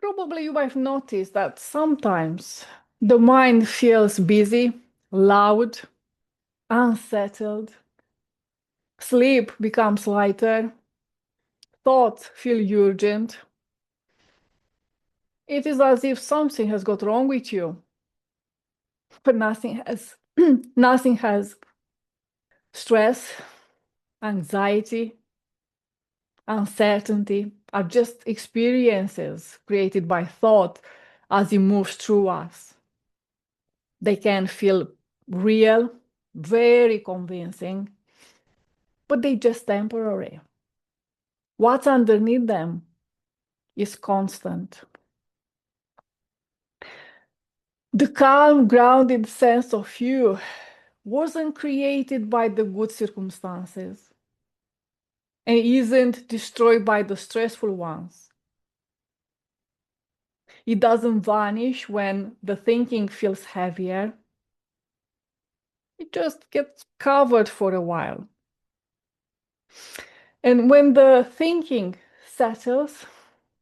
Probably you might have noticed that sometimes the mind feels busy, loud, unsettled. Sleep becomes lighter. Thoughts feel urgent. It is as if something has got wrong with you, but nothing has. Nothing has. Stress, anxiety, uncertainty are just experiences created by thought as it moves through us. They can feel real, very convincing, but they're just temporary. What's underneath them is constant. The calm, grounded sense of you wasn't created by the good circumstances and isn't destroyed by the stressful ones. It doesn't vanish when the thinking feels heavier. It just gets covered for a while. And when the thinking settles,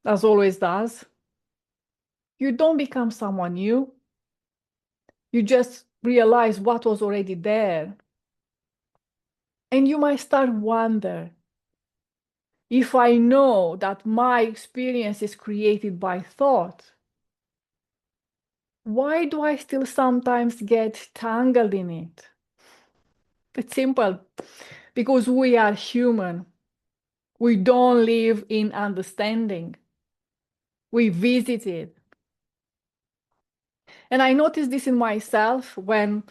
as always does, you don't become someone new. You just realize what was already there. And you might start wonder, if I know that my experience is created by thought, why do I still sometimes get tangled in it? It's simple. Because we are human. We don't live in understanding. We visit it. And I notice this in myself when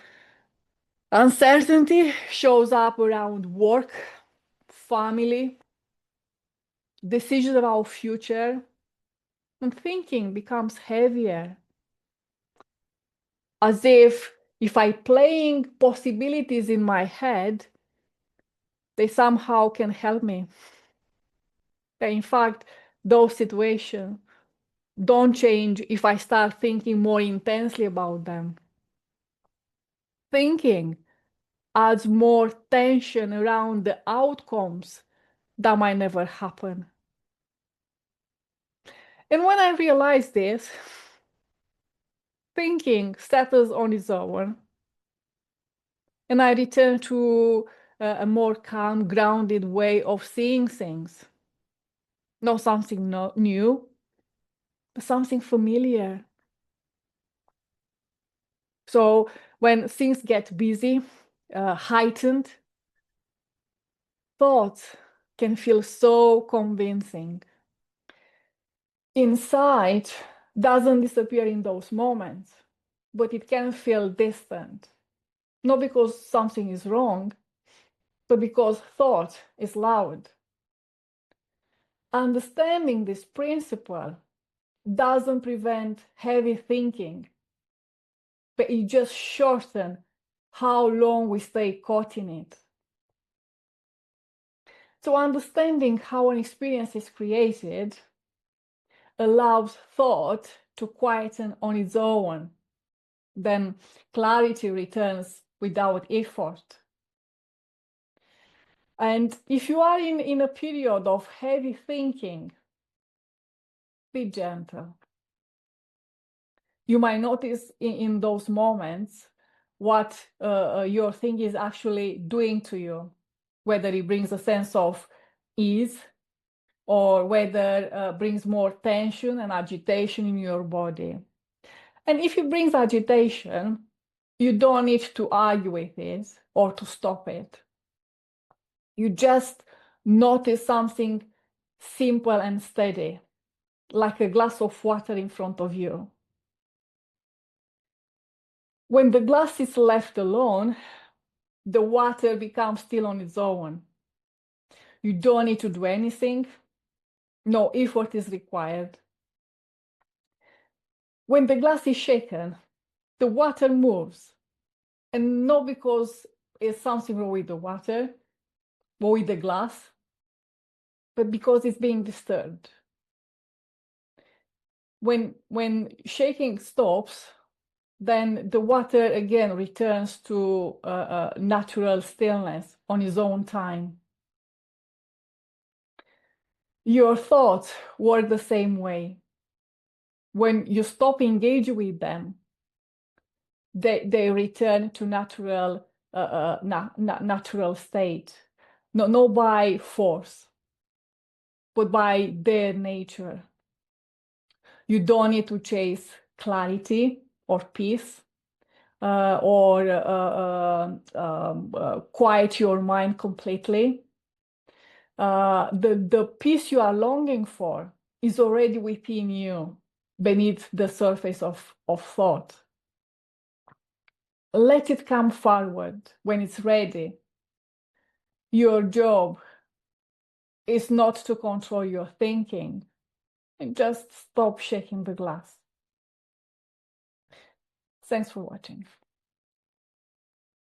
uncertainty shows up around work, family, decisions about future, and thinking becomes heavier. As if I playing possibilities in my head, they somehow can help me. In fact, those situations don't change if I start thinking more intensely about them. Thinking adds more tension around the outcomes that might never happen. And when I realize this, thinking settles on its own, and I return to a more calm, grounded way of seeing things. Not something new, but something familiar. So when things get busy, heightened, thoughts can feel so convincing. Insight doesn't disappear in those moments, but it can feel distant. Not because something is wrong, but because thought is loud. Understanding this principle doesn't prevent heavy thinking, but it just shortens how long we stay caught in it. So understanding how an experience is created allows thought to quieten on its own. Then clarity returns without effort. And if you are in a period of heavy thinking, be gentle. You might notice in those moments what your thinking is actually doing to you, whether it brings a sense of ease or whether it brings more tension and agitation in your body. And if it brings agitation, you don't need to argue with it or to stop it. You just notice something simple and steady, like a glass of water in front of you. When the glass is left alone, the water becomes still on its own. You don't need to do anything. No effort is required. When the glass is shaken, the water moves. And not because it's something wrong with the water or with the glass, but because it's being disturbed. When shaking stops, then the water again returns to natural stillness on its own time. Your thoughts work the same way. when you stop engaging with them, they return to natural natural state, not by force, but by their nature. You don't need to chase clarity or peace, or quiet your mind completely. The peace you are longing for is already within you, beneath the surface of thought. Let it come forward when it's ready. Your job is not to control your thinking. Just stop shaking the glass. Thanks for watching.